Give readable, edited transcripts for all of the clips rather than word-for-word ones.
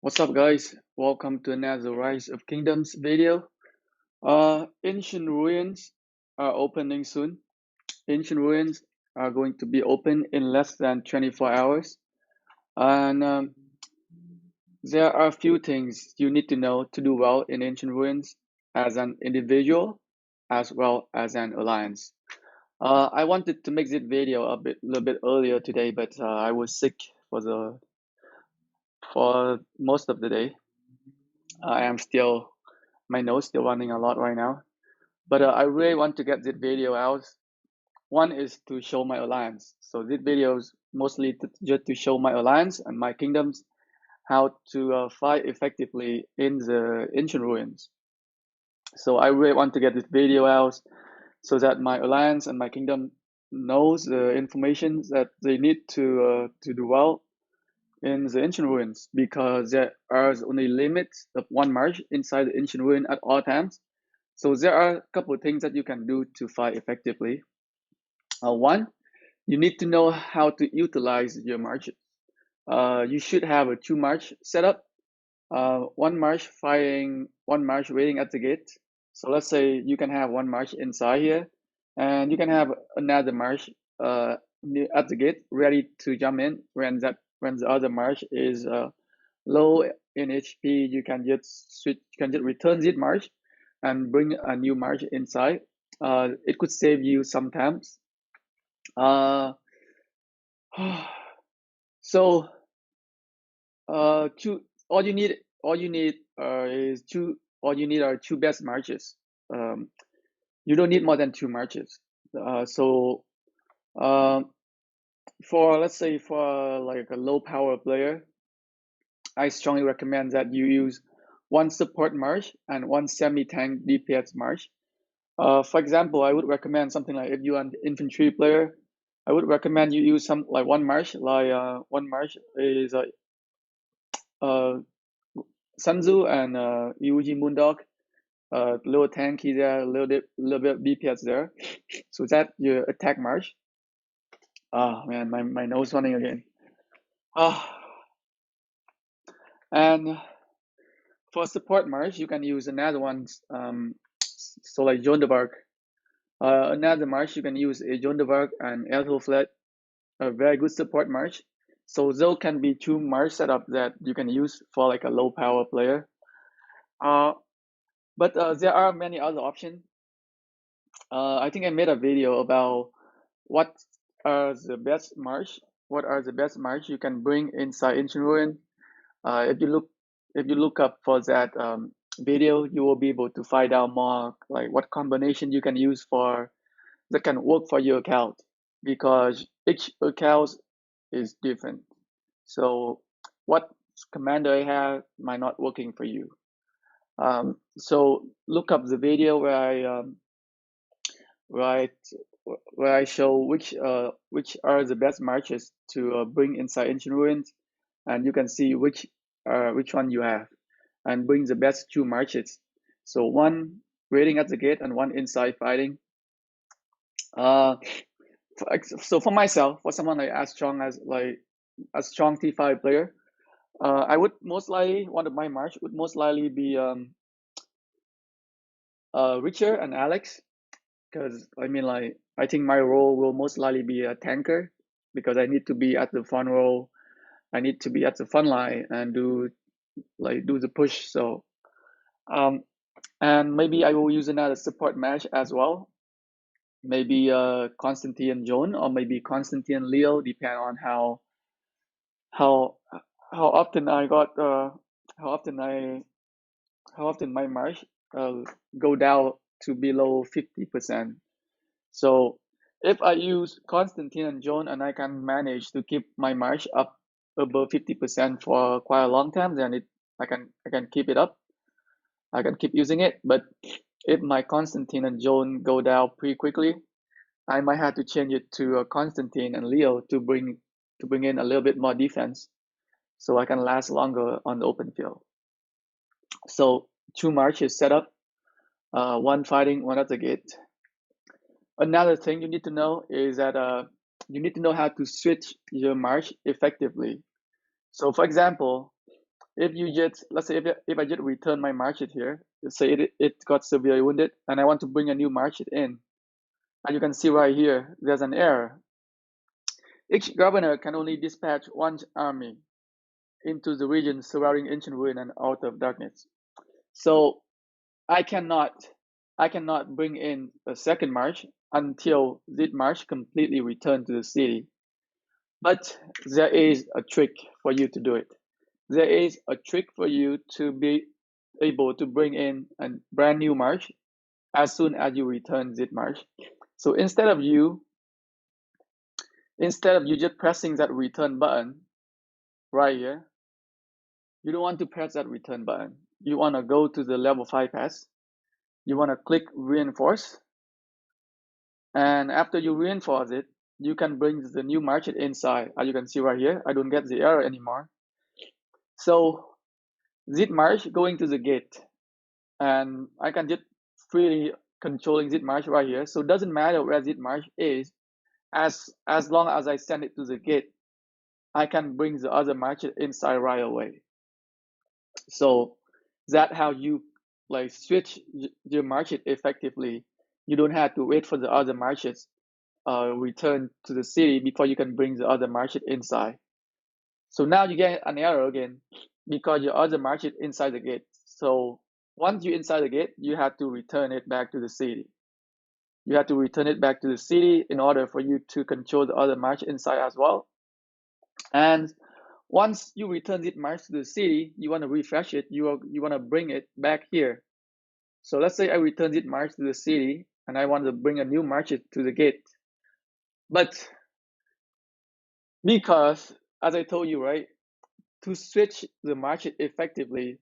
What's up, guys? Welcome to another Rise of Kingdoms video. Ancient ruins are opening soon. Ancient ruins are going to be open in less than 24 hours. And there are a few things you need to know to do well in ancient ruins as an individual as well as an alliance. I wanted to make this video a little bit earlier today, but I was sick for most of the day. I am still my nose still running a lot right now. But I really want to get this video out. One is to show my alliance. So this video is mostly just to show my alliance and my kingdoms how to fight effectively in the ancient ruins. So I really want to get this video out so that my alliance and my kingdom knows the information that they need to do well in the ancient ruins, because there are only limits of one march inside the ancient ruin at all times. So there are a couple of things that you can do to fight effectively. One, you need to know how to utilize your marches. You should have a two march setup. One march fighting, one march waiting at the gate. So let's say you can have one march inside here, and you can have another march at the gate ready to jump in when the other march is low in HP. You can just switch, you can just return this march and bring a new march inside. It could save you some times. Uh, so two all you need is two all you need are two best marches. You don't need more than two marches. So for let's say for like a low power player, I strongly recommend that you use one support march and one semi-tank DPS march. For example, I would recommend something like, if you're an infantry player, I would recommend you use some like one march. One march is uh, Sun Tzu and Yuji Moondog. Little tanky there, little bit of DPS there. So that your attack march. Oh man, my nose running again. Ah, and for support march, you can use another one. So like Joan de Arc. Another march you can use a Joan de Arc and Ethelflaed, a very good support march. So those can be two march setup that you can use for like a low power player. But there are many other options. I think I made a video about what are the best march. What are the best march you can bring inside Ancient Ruin? If you look up for that video, you will be able to find out more like what combination you can use for that can work for your account, because each account is different. So what commander I have might not working for you. So look up the video where I where I show which are the best marches to bring inside Ancient Ruins, and you can see which one you have, and bring the best two marches. So one waiting at the gate and one inside fighting. Uh, so for myself, for someone like as strong as like a strong T5 player, I would most likely one of my march would most likely be Richard and Alex, because I mean like I think my role will most likely be a tanker, because I need to be at the front row. I need to be at the front line and do the push. So and maybe I will use another support match as well. Maybe Constantine and Joan, or maybe Constantine and Leo, depending on how how often I got how often I how often my march go down to below 50%. So if I use Constantine and Joan and I can manage to keep my march up above 50% for quite a long time, then I can keep it up. I can keep using it. But if my Constantine and Joan go down pretty quickly, I might have to change it to Constantine and Leo to bring in a little bit more defense, so I can last longer on the open field. So two marches set up, one fighting, one at the gate. Another thing you need to know is that you need to know how to switch your march effectively. So for example, if you just, let's say if I just return my market here, let's say it got severely wounded and I want to bring a new market in, and you can see right here there's an error. Each governor can only dispatch one army into the region surrounding ancient ruin and out of darkness. So I cannot bring in a second march until this march completely return to the city. But there is a trick for you to do it. There is a trick for you to be able to bring in a brand new march as soon as you return this march. So instead of you just pressing that return button right here, you don't want to press that return button. You want to go to the level 5 pass. You want to click reinforce. And after you reinforce it, you can bring the new market inside. As you can see right here, I don't get the error anymore. So this march going to the gate, and I can just freely controlling this march right here. So it doesn't matter where this march is, as long as I send it to the gate, I can bring the other market inside right away. So that's how you like switch your market effectively. You don't have to wait for the other markets return to the city before you can bring the other market inside. So now you get an error again because your other market inside the gate. So once you're inside the gate, you have to return it back to the city. You have to return it back to the city in order for you to control the other market inside as well. And once you return it march to the city, you want to refresh it. You want to bring it back here. So let's say I return it march to the city and I want to bring a new market to the gate. But because, as I told you, right, to switch the market effectively,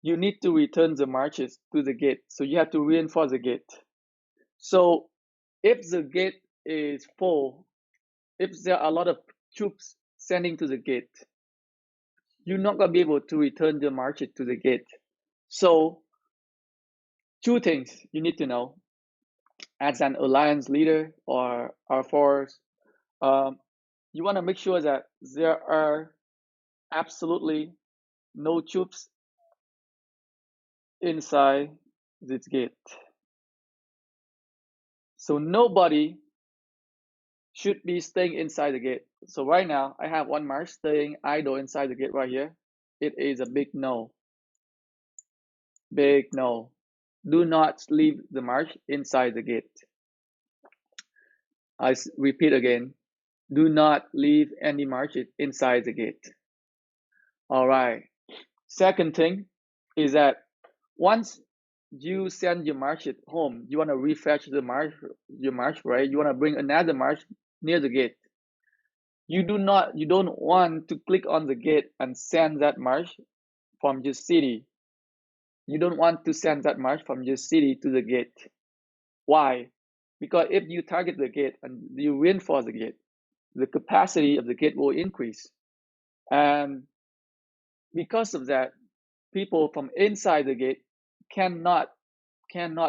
you need to return the marches to the gate. So you have to reinforce the gate. So if the gate is full, if there are a lot of troops sending to the gate, you're not going to be able to return the market to the gate. So two things you need to know as an alliance leader or our force. You want to make sure that there are absolutely no troops inside this gate. So nobody should be staying inside the gate. So right now, I have one march staying idle inside the gate right here. It is a big no. Big no. Do not leave the march inside the gate. I repeat again, do not leave any march inside the gate. All right. Second thing is that once you send your march home, you want to refresh your march, right? You want to bring another march near the gate. You don't want to click on the gate and send that march from your city. You don't want to send that march from your city to the gate. Why? Because if you target the gate and you reinforce the gate, the capacity of the gate will increase. And because of that, people from inside the gate cannot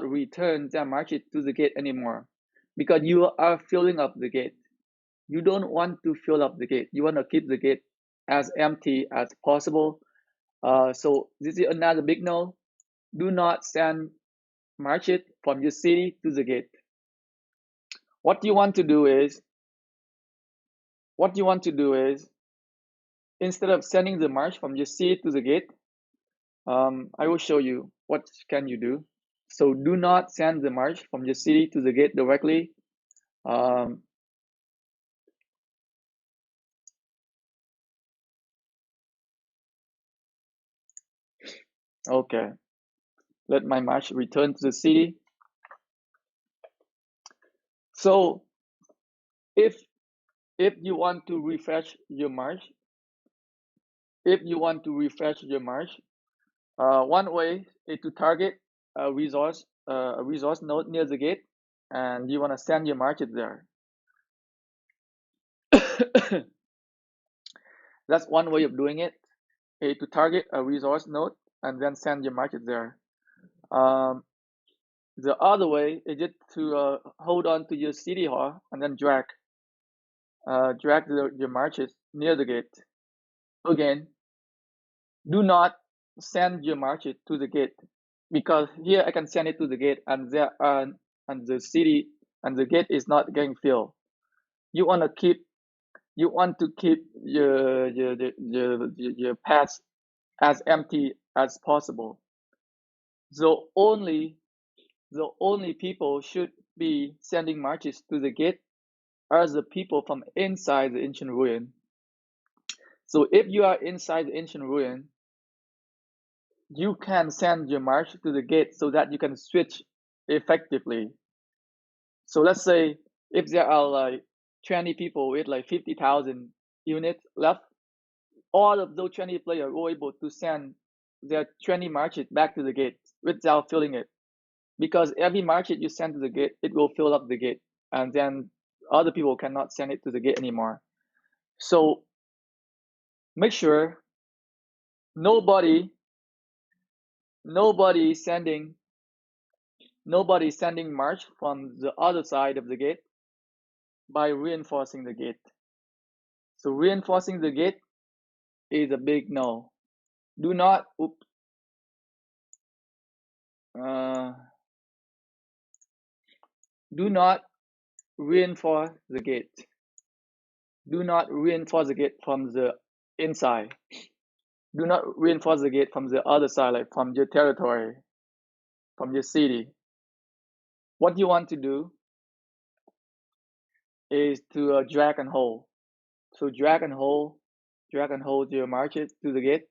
return their market to the gate anymore because you are filling up the gate. You don't want to fill up the gate. You want to keep the gate as empty as possible. So this is another big no. Do not send market from your city to the gate. What you want to do is instead of sending the march from your city to the gate, I will show you what can you do. So do not send the march from your city to the gate directly. Okay, let my march return to the city. So if you want to refresh your march, one way is to target a resource node near the gate, and you want to send your market there. That's one way of doing it, is to target a resource node and then send your market there. The other way is just to hold on to your city hall and then drag your marches near the gate. Again, Do not send your market to the gate, because here I can send it to the gate and there and the city and the gate is not getting filled. You want to keep your paths as empty as possible. So the only people should be sending marches to the gate are the people from inside the ancient ruin. So if you are inside the ancient ruin, you can send your march to the gate so that you can switch effectively. So let's say if there are like 20 people with like 50,000 units left, all of those 20 players were able to send their 20 marches back to the gate without filling it. Because every market you send to the gate, it will fill up the gate, and then other people cannot send it to the gate anymore. So make sure nobody nobody sending march from the other side of the gate by reinforcing the gate. So reinforcing the gate is a big no. Do not uh, do not reinforce the gate. Do not reinforce the gate from the inside. Do not reinforce the gate from the other side, like from your territory, from your city. What you want to do is to drag and hold. So drag and hold your market to the gate.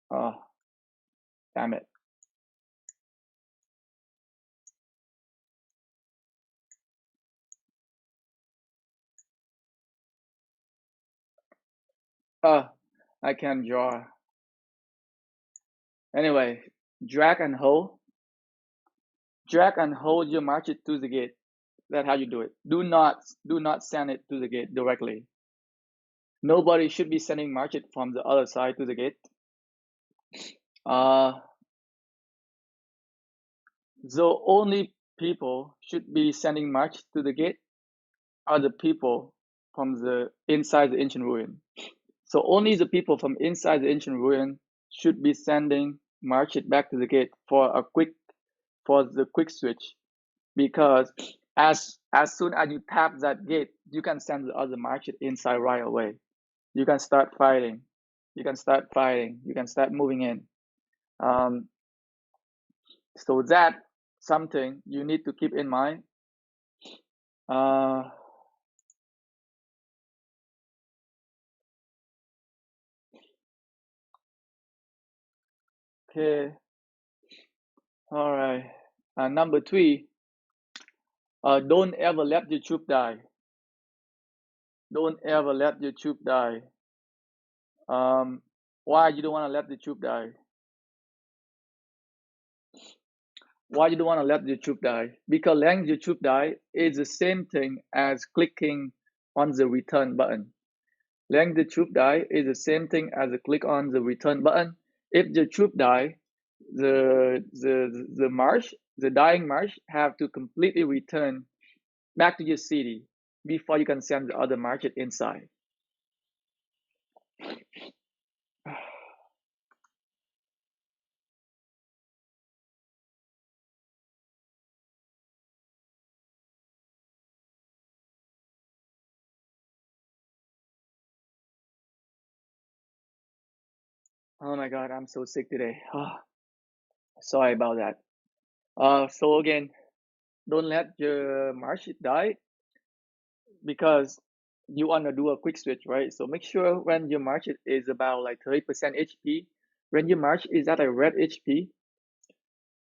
Oh, damn it. Oh, I can't draw. Anyway, drag and hold your market to the gate. That's how you do it. Do not send it to the gate directly. Nobody should be sending market from the other side to the gate. The only people should be sending march to the gate are the people from the inside the ancient ruin. So only the people from inside the ancient ruin should be sending march it back to the gate for the quick switch, because as soon as you tap that gate, you can send the other march it inside right away. You can start fighting. You can start moving in. So that something you need to keep in mind. Okay. All right. Number 3, don't ever let your troop die. Don't ever let your troop die. Why you don't want to let the troop die? Why you don't want to let your troop die? Because letting your troop die is the same thing as clicking on the return button. Letting the troop die is the same thing as a click on the return button. If the troop die, the dying march have to completely return back to your city before you can send the other market inside. Oh my god, I'm so sick today. Sorry about that. So again, don't let your market die, because you want to do a quick switch, right? So make sure when your market is about like 30% HP, when your market is at a red HP,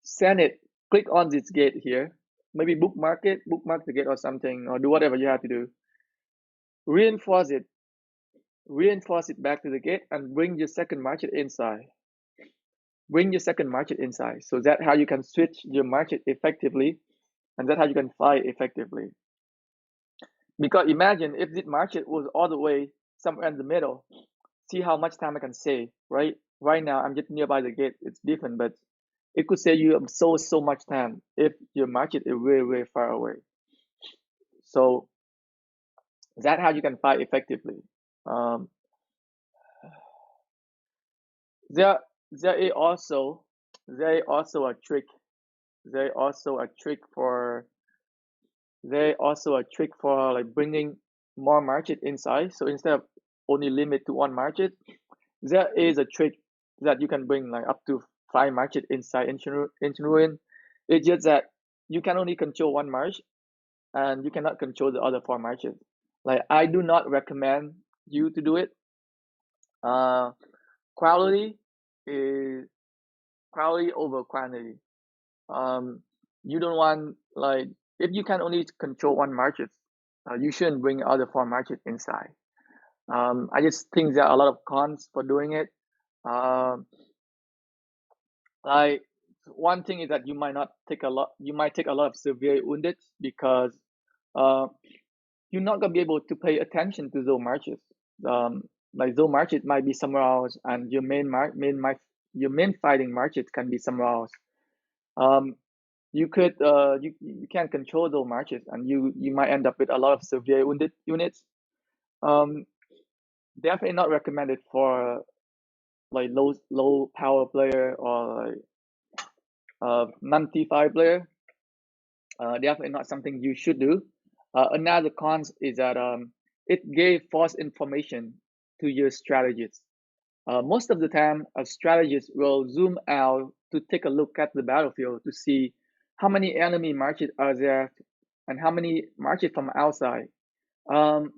send it, click on this gate here, maybe bookmark the gate or something, or do whatever you have to do. Reinforce it back to the gate and bring your second market inside. So that's how you can switch your market effectively, and that's how you can fight effectively. Because imagine if this market was all the way somewhere in the middle, see how much time I can save, right? Right now I'm just nearby the gate, it's different, but it could save you so much time if your market is really far away. So That's how you can fight effectively. Um, there, there is also there is also a trick. There is also a trick for there is also a trick for like bringing more market inside. So instead of only limit to one market, there is a trick that you can bring like up to 5 market inside Ancient Ruin. It's just that you can only control one march and you cannot control the other 4 marches. Like I do not recommend you to do it. Uh, quality is quality over quantity. Um, you don't want like if you can only control one market, you shouldn't bring other 4 market inside. I just think there are a lot of cons for doing it. Um, like one thing is that you might not take a lot. You might take a lot of severe wounded because uh, you're not gonna be able to pay attention to those marches. Um, like those marches might be somewhere else, and your your main fighting marches can be somewhere else. Um, you can't control those marches, and you might end up with a lot of severe wounded units. Um, definitely not recommended for like low power player or like non T5 player. Definitely not something you should do. Another cons is that it gave false information to your strategist. Most of the time, a strategist will zoom out to take a look at the battlefield to see how many enemy marches are there and how many marches from outside. Um,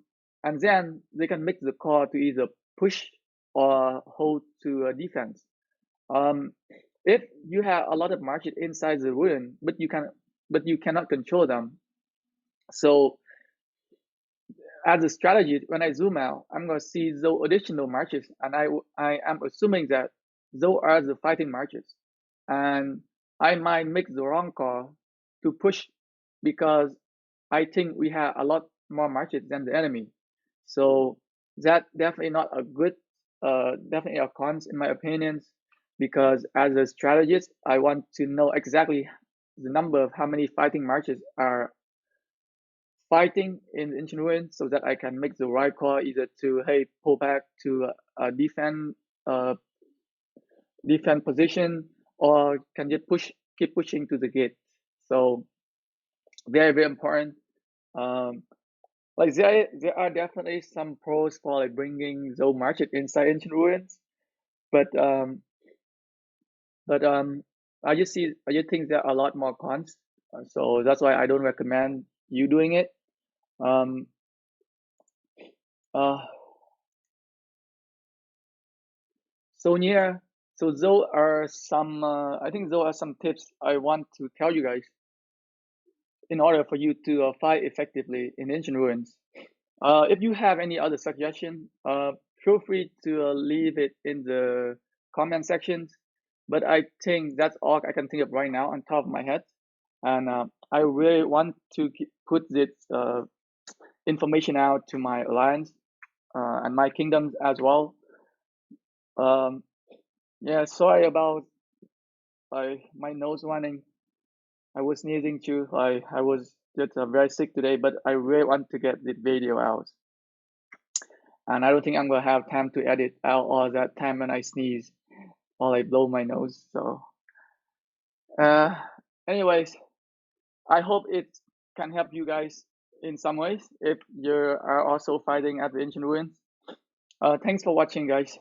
and then they can make the call to either push or hold to a defense. Um, if you have a lot of market inside the ruin, but you cannot control them. So as a strategy, when I zoom out, I'm gonna see those additional marches, and I am assuming that those are the fighting marches, and I might make the wrong call to push because I think we have a lot more marches than the enemy. So that definitely not a good, definitely a cons in my opinions, because as a strategist, I want to know exactly the number of how many fighting marches are fighting in Ancient Ruin so that I can make the right call either to hey pull back to uh defend position or can just keep pushing to the gate. So very important. Um, like there are definitely some pros for like bringing Zoe market inside Ancient Ruins, but um but I just think there are a lot more cons. So that's why I don't recommend you doing it. Um, uh, so yeah, so those are some. I think those are some tips I want to tell you guys in order for you to fight effectively in Ancient Ruins. If you have any other suggestion, feel free to leave it in the comment sections. But I think that's all I can think of right now on top of my head, and I really want to put this information out to my alliance and my kingdoms as well. Um, yeah, sorry about my nose running. I was sneezing too. I was just very sick today, but I really want to get this video out. And I don't think I'm gonna have time to edit out all that time when I sneeze or I blow my nose. So, uh, anyways, I hope it can help you guys in some ways if you are also fighting at the ancient ruins. Thanks for watching, guys.